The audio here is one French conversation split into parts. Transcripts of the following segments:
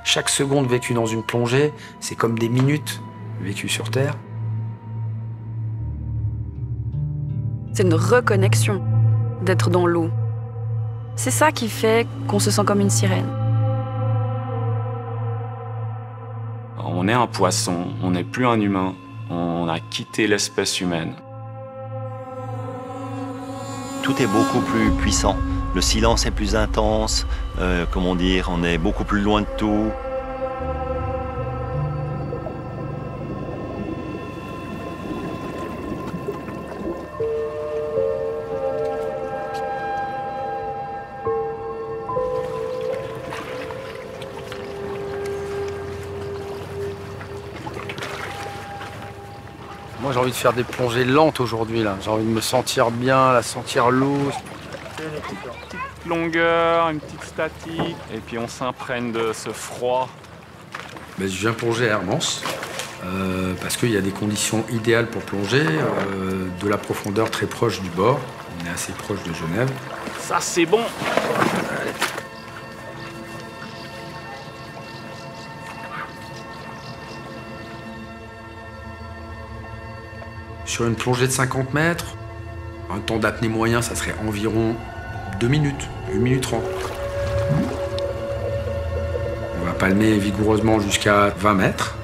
Chaque seconde vécue dans une plongée, c'est comme des minutes vécues sur Terre. C'est une reconnexion d'être dans l'eau. C'est ça qui fait qu'on se sent comme une sirène. On est un poisson, on n'est plus un humain. On a quitté l'espèce humaine. Tout est beaucoup plus puissant. Le silence est plus intense, comment dire, on est beaucoup plus loin de tout. Moi, j'ai envie de faire des plongées lentes aujourd'hui, là. J'ai envie de me sentir bien, là, sentir l'eau. Petite longueur, une petite statique, et puis on s'imprègne de ce froid. Ben, je viens plonger à Hermance, parce qu'il y a des conditions idéales pour plonger, de la profondeur très proche du bord. On est assez proche de Genève. Ça, c'est bon! Sur une plongée de 50 mètres, un temps d'apnée moyen, ça serait environ 2 minutes, 1 minute 30. On va palmer vigoureusement jusqu'à 20 mètres.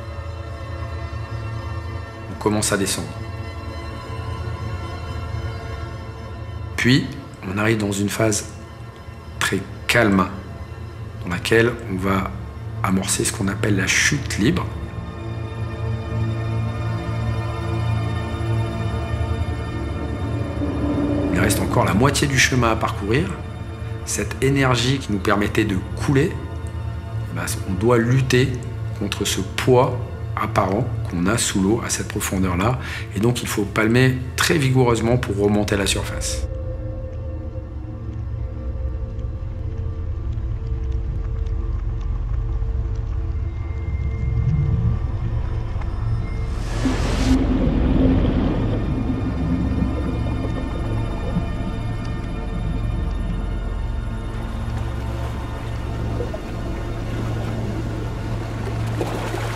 On commence à descendre. Puis, on arrive dans une phase très calme, dans laquelle on va amorcer ce qu'on appelle la chute libre. Il reste encore la moitié du chemin à parcourir. Cette énergie qui nous permettait de couler, on doit lutter contre ce poids apparent qu'on a sous l'eau à cette profondeur-là. Et donc il faut palmer très vigoureusement pour remonter à la surface.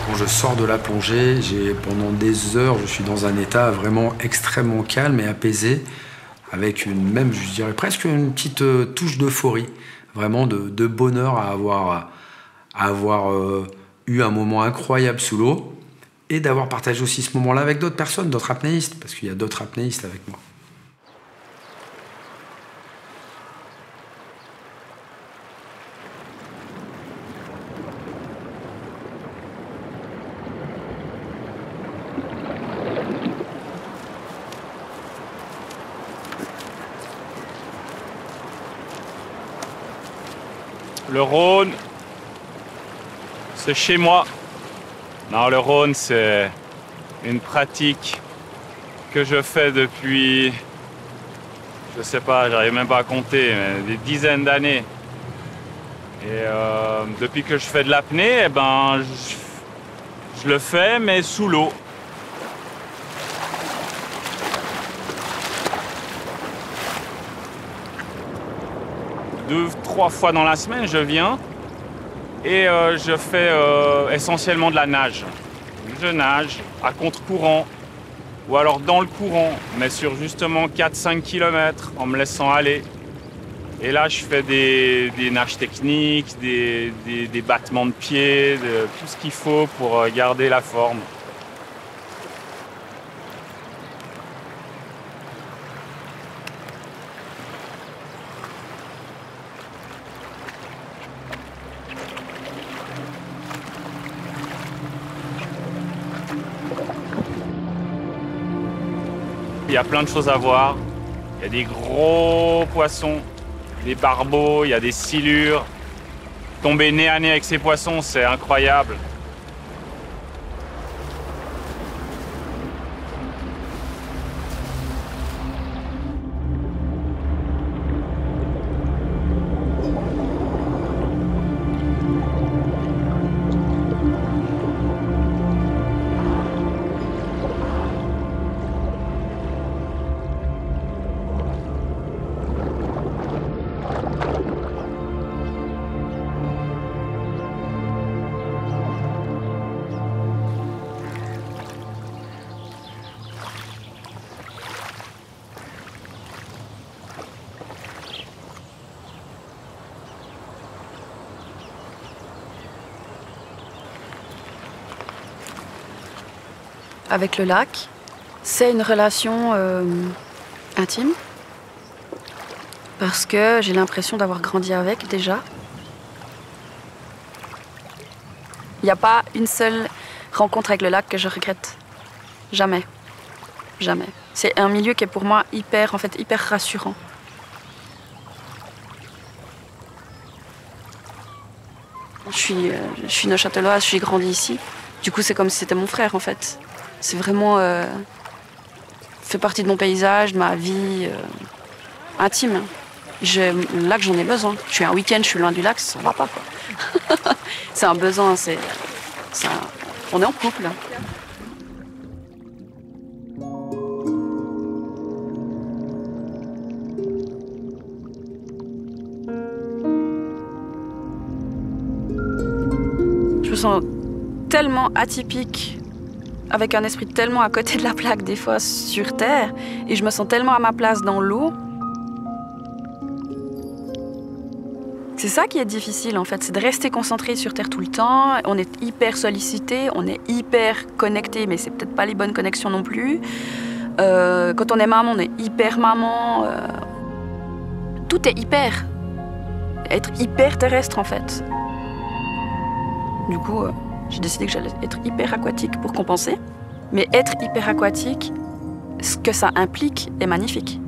Quand je sors de la plongée, pendant des heures, je suis dans un état vraiment extrêmement calme et apaisé, avec même, je dirais presque une petite touche d'euphorie, vraiment de bonheur à avoir eu un moment incroyable sous l'eau et d'avoir partagé aussi ce moment-là avec d'autres personnes, d'autres apnéistes, parce qu'il y a d'autres apnéistes avec moi. Le Rhône, c'est chez moi. Non, le Rhône, c'est une pratique que je fais depuis, je sais pas, j'arrive même pas à compter, mais des dizaines d'années. Et depuis que je fais de l'apnée, eh ben, je le fais, mais sous l'eau. Deux, 3 fois dans la semaine, je viens et je fais essentiellement de la nage. Je nage à contre-courant ou alors dans le courant, mais sur justement 4-5 km en me laissant aller. Et là, je fais des nages techniques, des battements de pieds, tout ce qu'il faut pour garder la forme. Il y a plein de choses à voir. Il y a des gros poissons, des barbeaux, il y a des silures. Tomber nez à nez avec ces poissons, c'est incroyable. avec le lac. C'est une relation intime, parce que j'ai l'impression d'avoir grandi avec déjà. Il n'y a pas une seule rencontre avec le lac que je regrette. Jamais. Jamais. C'est un milieu qui est pour moi hyper rassurant. Je suis neuchâteloise, j'ai grandi ici. Du coup, c'est comme si c'était mon frère, en fait. C'est vraiment... fait partie de mon paysage, de ma vie intime. Le lac, j'en ai besoin. Je suis un week-end, je suis loin du lac, ça ne va pas, quoi. C'est un besoin, on est en couple. Je me sens tellement atypique, avec un esprit tellement à côté de la plaque des fois sur Terre, et je me sens tellement à ma place dans l'eau. C'est ça qui est difficile en fait, c'est de rester concentré sur Terre tout le temps. On est hyper sollicité, on est hyper connecté, mais c'est peut-être pas les bonnes connexions non plus. Quand on est maman, on est hyper maman. Tout est hyper. Être hyper terrestre en fait. Du coup, j'ai décidé que j'allais être hyper aquatique pour compenser. Mais être hyper aquatique, ce que ça implique est magnifique.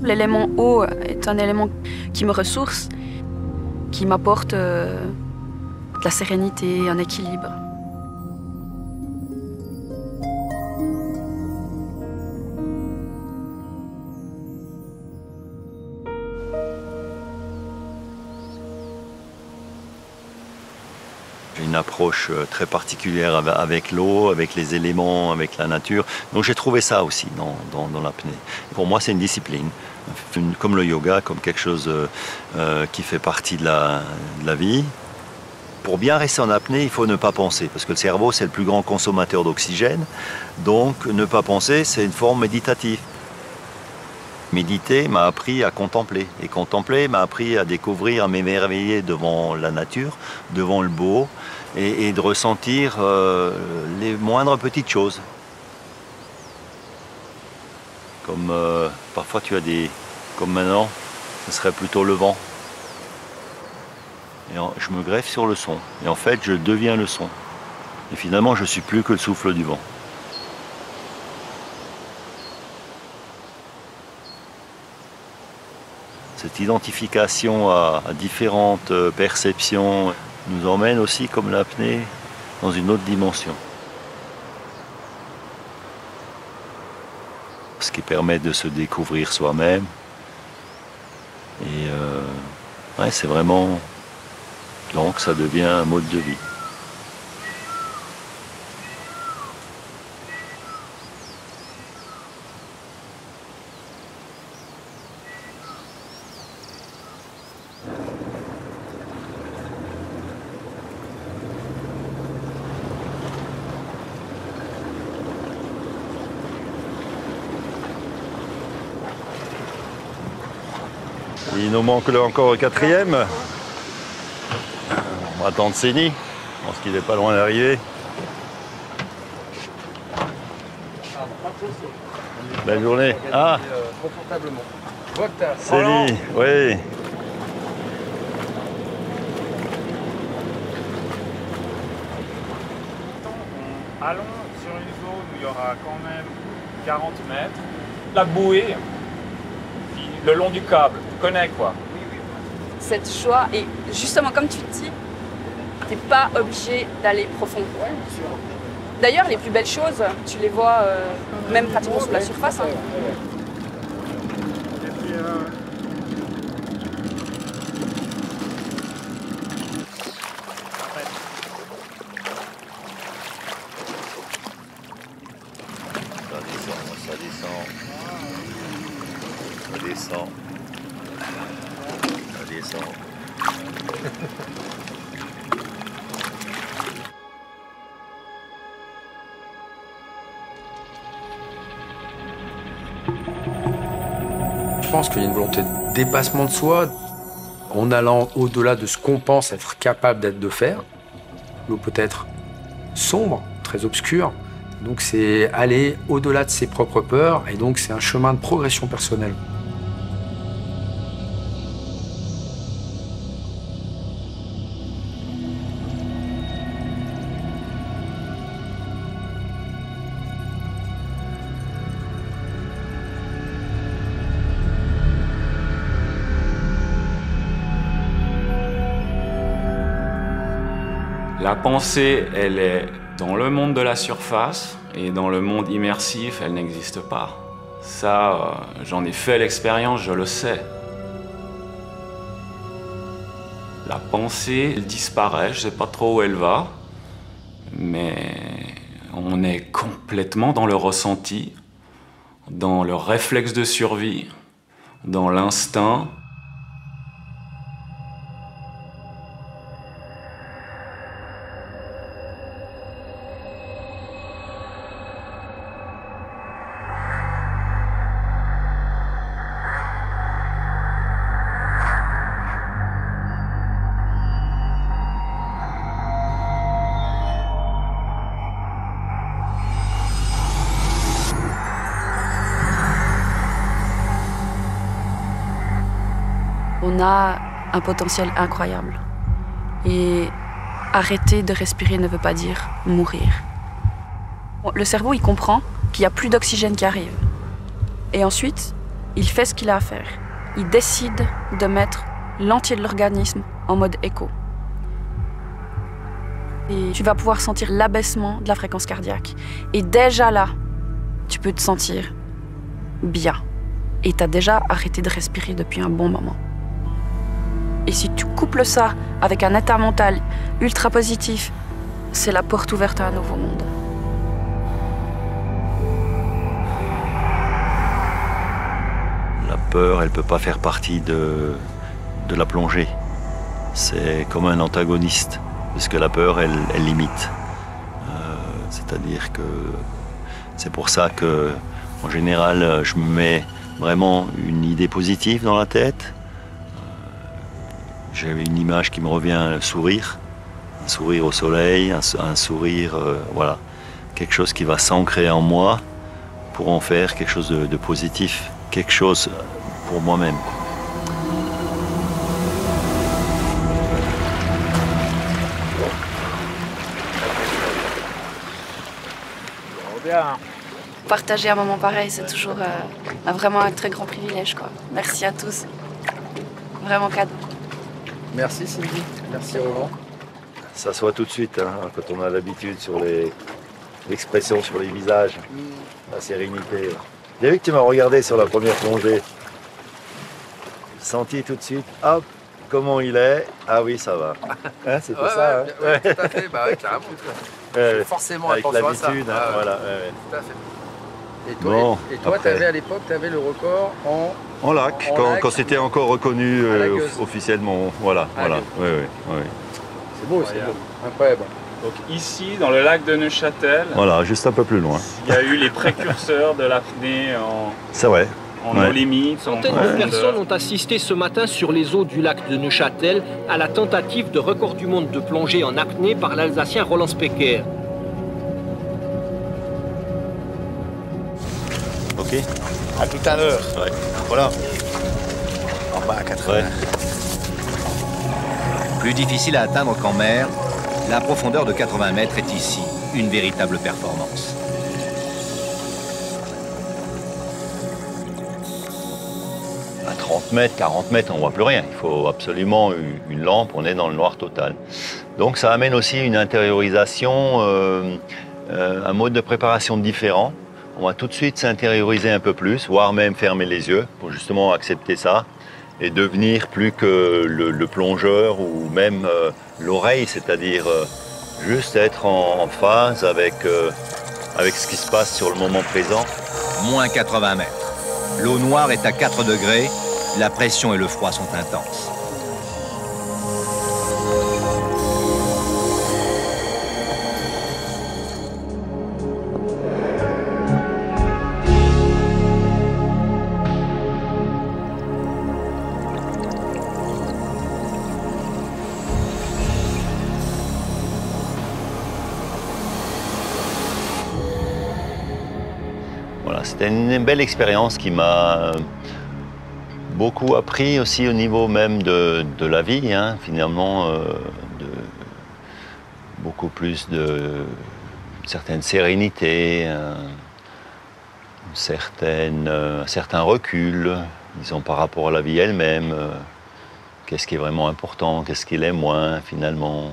L'élément eau est un élément qui me ressource, qui m'apporte de la sérénité, un équilibre. J'ai une approche très particulière avec l'eau, avec les éléments, avec la nature. Donc j'ai trouvé ça aussi dans l'apnée. Pour moi, c'est une discipline, comme le yoga, comme quelque chose qui fait partie de la vie. Pour bien rester en apnée, il faut ne pas penser, parce que le cerveau, c'est le plus grand consommateur d'oxygène. Donc ne pas penser, c'est une forme méditative. Méditer m'a appris à contempler. Et contempler m'a appris à découvrir, à m'émerveiller devant la nature, devant le beau, et de ressentir les moindres petites choses. Comme parfois tu as comme maintenant, ce serait plutôt le vent. Et je me greffe sur le son. Et en fait, je deviens le son. Et finalement, je ne suis plus que le souffle du vent. Cette identification à différentes perceptions nous emmène aussi, comme l'apnée, dans une autre dimension. Ce qui permet de se découvrir soi-même. Et ouais, c'est vraiment... Donc ça devient un mode de vie. Il nous manque là encore le quatrième. On va attendre Céni. Je pense qu'il n'est pas loin d'arriver. Belle journée. Ah, Confortablement. Céni, oui. Allons sur une zone où il y aura quand même 40 mètres. La bouée, le long du câble, tu connais quoi? Cette joie, et justement comme tu dis, t'es pas obligé d'aller profond. D'ailleurs, les plus belles choses, tu les vois même pratiquement sous la surface. Hein. Ça descend, ça descend. Ça descend. descend. Je pense qu'il y a une volonté de dépassement de soi, en allant au-delà de ce qu'on pense être capable de faire. L'eau peut être sombre, très obscure, donc c'est aller au-delà de ses propres peurs, et donc c'est un chemin de progression personnelle. La pensée, elle est dans le monde de la surface et dans le monde immersif, elle n'existe pas. Ça, j'en ai fait l'expérience, je le sais. La pensée, elle disparaît, je ne sais pas trop où elle va, mais on est complètement dans le ressenti, dans le réflexe de survie, dans l'instinct. On a un potentiel incroyable. Et arrêter de respirer ne veut pas dire mourir. Le cerveau, il comprend qu'il n'y a plus d'oxygène qui arrive. Et ensuite, il fait ce qu'il a à faire. Il décide de mettre l'entier de l'organisme en mode écho. Et tu vas pouvoir sentir l'abaissement de la fréquence cardiaque. Et déjà là, tu peux te sentir bien. Et tu as déjà arrêté de respirer depuis un bon moment. Et si tu couples ça avec un état mental ultra positif, c'est la porte ouverte à un nouveau monde. La peur, elle ne peut pas faire partie de la plongée. C'est comme un antagoniste, parce que la peur, elle limite. C'est-à-dire que c'est pour ça que, en général, je me mets vraiment une idée positive dans la tête. J'ai une image qui me revient, un sourire au soleil, un sourire, voilà, quelque chose qui va s'ancrer en moi pour en faire quelque chose de positif, quelque chose pour moi-même. Partager un moment pareil, c'est toujours vraiment un très grand privilège, quoi. Merci à tous. Vraiment cadeau. Merci Sylvie, merci Roland. Ça se voit tout de suite hein, quand on a l'habitude sur l'expression sur les visages, la sérénité. J'ai vu que tu m'as regardé sur la première plongée. Senti tout de suite, hop, comment il est. Ah oui, ça va. Hein, c'était ça. Ouais, ouais, tout à fait, bah ouais, carrément. Je fais forcément avec attention à ça. l'habitude, hein, voilà. Ouais. Tout à fait. Et toi, après... à l'époque, tu avais le record en lac, quand c'était encore reconnu officiellement. Voilà, voilà. Ouais. C'est beau, c'est beau. Incroyable. Donc ici, dans le lac de Neuchâtel, voilà, juste un peu plus loin. Il y a eu les précurseurs de l'apnée en eau limite. Centaines de personnes ont assisté ce matin sur les eaux du lac de Neuchâtel à la tentative de record du monde de plongée en apnée par l'Alsacien Roland Specker. Ok. À tout à l'heure. Ouais. Voilà. En bas à 80. Ouais. Plus difficile à atteindre qu'en mer, la profondeur de 80 mètres est ici une véritable performance. À 30 mètres, 40 mètres, on ne voit plus rien. Il faut absolument une lampe, on est dans le noir total. Donc ça amène aussi une intériorisation, un mode de préparation différent. On va tout de suite s'intérioriser un peu plus, voire même fermer les yeux pour justement accepter ça et devenir plus que le plongeur ou même l'oreille, c'est-à-dire juste être en phase avec ce qui se passe sur le moment présent. Moins 80 mètres. L'eau noire est à 4 degrés, la pression et le froid sont intenses. C'était une belle expérience qui m'a beaucoup appris aussi au niveau même de la vie, hein, finalement, beaucoup plus de certaine sérénité, un certain recul, disons, par rapport à la vie elle-même. Qu'est-ce qui est vraiment important, qu'est-ce qui l'est moins, finalement.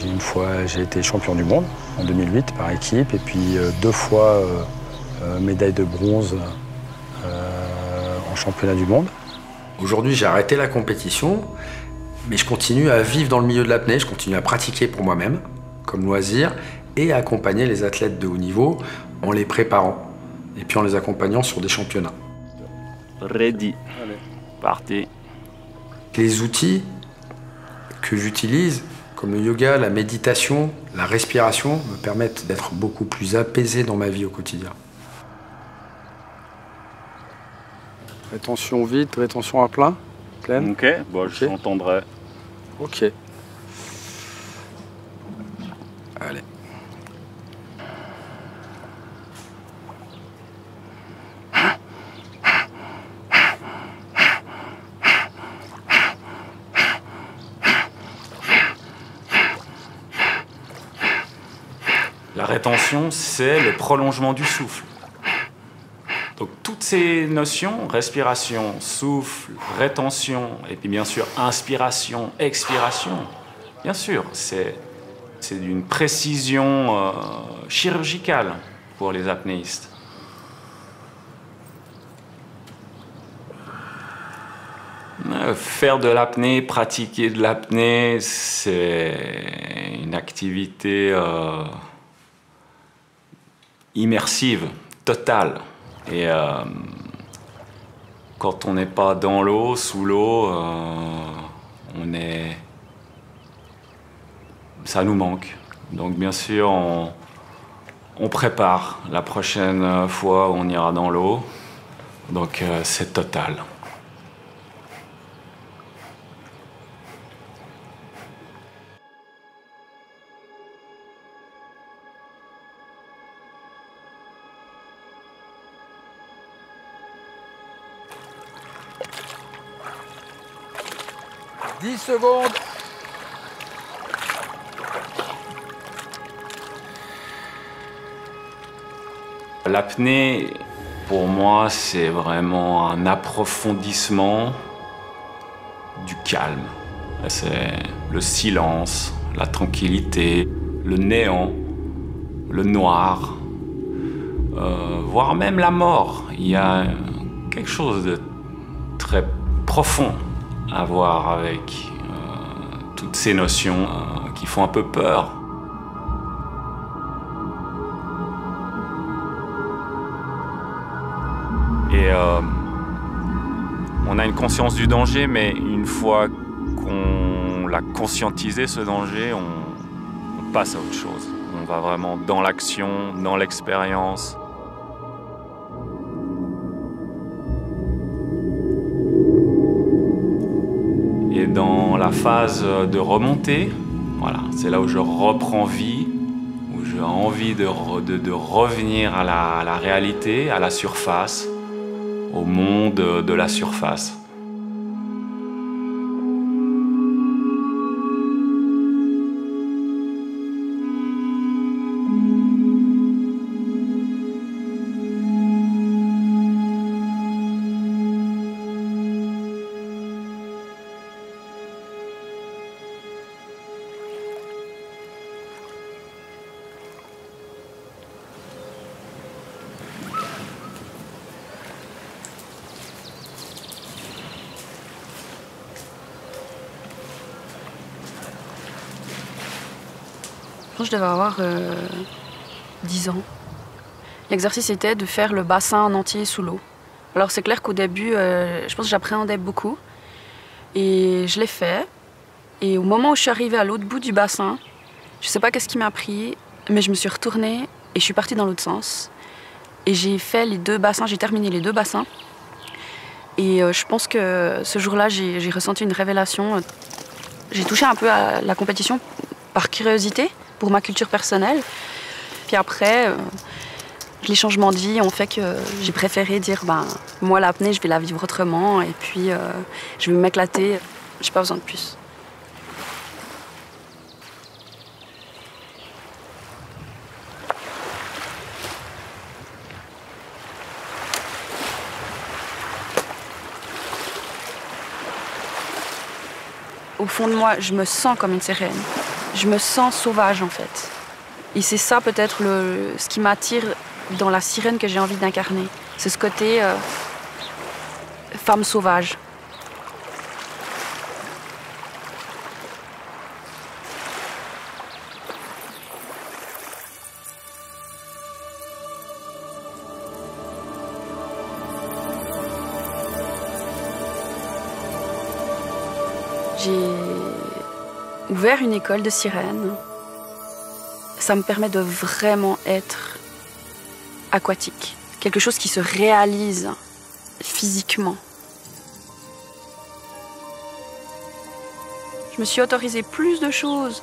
Une fois, j'ai été champion du monde en 2008 par équipe, et puis 2 fois médaille de bronze en championnat du monde. Aujourd'hui, j'ai arrêté la compétition, mais je continue à vivre dans le milieu de l'apnée, je continue à pratiquer pour moi-même, comme loisir, et à accompagner les athlètes de haut niveau en les préparant, et puis en les accompagnant sur des championnats. Ready. Allez. Parti. Les outils que j'utilise, comme le yoga, la méditation, la respiration, me permettent d'être beaucoup plus apaisé dans ma vie au quotidien. Rétention vide, rétention à plein, pleine. Ok, bon, je t'entendrai. Ok. Allez. La rétention, c'est le prolongement du souffle. Donc toutes ces notions, respiration, souffle, rétention, et puis bien sûr inspiration, expiration, bien sûr, c'est d'une précision chirurgicale pour les apnéistes. Faire de l'apnée, pratiquer de l'apnée, c'est une activité immersive, totale. Et quand on n'est pas dans l'eau, sous l'eau, ça nous manque. Donc bien sûr, on prépare la prochaine fois où on ira dans l'eau. Donc c'est total. « 10 secondes. L'apnée, pour moi, c'est vraiment un approfondissement du calme. C'est le silence, la tranquillité, le néant, le noir, voire même la mort. Il y a quelque chose de très profond à voir avec toutes ces notions qui font un peu peur. Et on a une conscience du danger, mais une fois qu'on l'a conscientisé, ce danger, on passe à autre chose. On va vraiment dans l'action, dans l'expérience. Et dans la phase de remontée, voilà, c'est là où je reprends vie, où j'ai envie de revenir à la réalité, à la surface, au monde de la surface. Je pense que je devais avoir 10 ans. L'exercice était de faire le bassin en entier sous l'eau. Alors c'est clair qu'au début, je pense que j'appréhendais beaucoup. Et je l'ai fait. Et au moment où je suis arrivée à l'autre bout du bassin, je sais pas qu'est-ce qui m'a pris, mais je me suis retournée et je suis partie dans l'autre sens. Et j'ai fait les 2 bassins, j'ai terminé les 2 bassins. Et je pense que ce jour-là, j'ai ressenti une révélation. J'ai touché un peu à la compétition par curiosité, pour ma culture personnelle. Puis après, les changements de vie ont fait que j'ai préféré dire moi, l'apnée, je vais la vivre autrement. Et puis, je vais m'éclater. J'ai pas besoin de plus. Au fond de moi, je me sens comme une sirène. Je me sens sauvage, en fait. Et c'est ça, peut-être, ce qui m'attire dans la sirène que j'ai envie d'incarner. C'est ce côté femme sauvage. J'ai ouvert une école de sirène. Ça me permet de vraiment être aquatique. Quelque chose qui se réalise physiquement. Je me suis autorisé plus de choses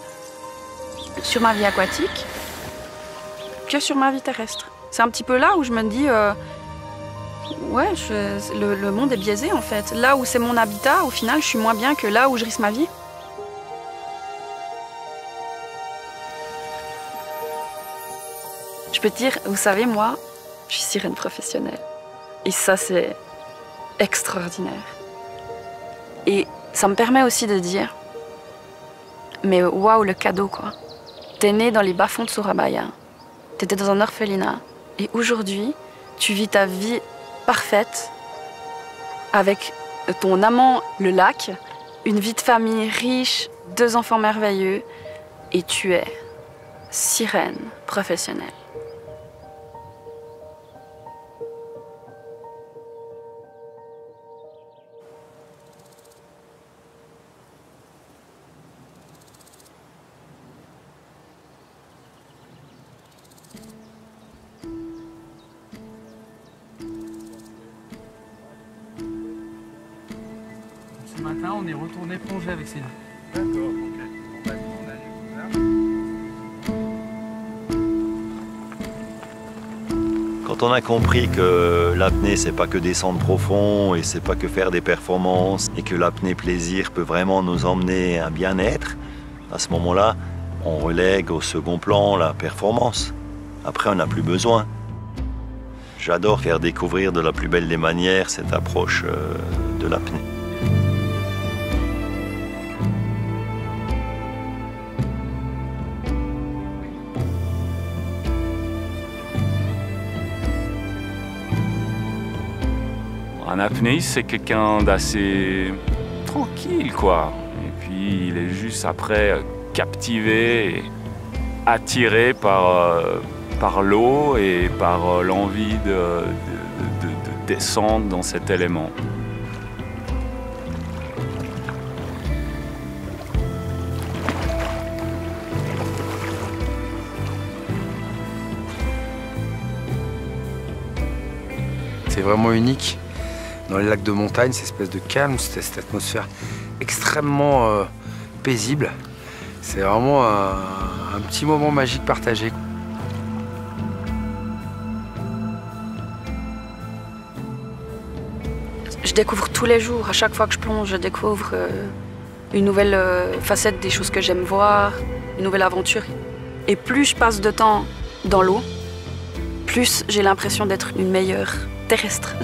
sur ma vie aquatique que sur ma vie terrestre. C'est un petit peu là où je me dis... ouais, le monde est biaisé en fait. Là où c'est mon habitat, au final, je suis moins bien que là où je risque ma vie. Je peux te dire, vous savez, moi, je suis sirène professionnelle. Et ça, c'est extraordinaire. Et ça me permet aussi de dire, mais waouh, le cadeau, quoi. T'es né dans les bas-fonds de Surabaya. T'étais dans un orphelinat. Et aujourd'hui, tu vis ta vie parfaite, avec ton amant, le lac, une vie de famille riche, 2 enfants merveilleux, et tu es sirène professionnelle. Ce matin, on est retourné plonger avec Céline. D'accord, ok. Quand on a compris que l'apnée, c'est pas que descendre profond et c'est pas que faire des performances et que l'apnée plaisir peut vraiment nous emmener à un bien-être, à ce moment-là, on relègue au second plan la performance. Après, on n'a plus besoin. J'adore faire découvrir de la plus belle des manières cette approche de l'apnée. Un apnéiste, c'est quelqu'un d'assez tranquille, quoi. Et puis, il est juste après captivé, et attiré par l'eau et par l'envie de descendre dans cet élément. C'est vraiment unique. Dans les lacs de montagne, cette espèce de calme, cette atmosphère extrêmement paisible. C'est vraiment un petit moment magique partagé. Je découvre tous les jours, à chaque fois que je plonge, je découvre une nouvelle facette des choses que j'aime voir, une nouvelle aventure. Et plus je passe de temps dans l'eau, plus j'ai l'impression d'être une meilleure terrestre.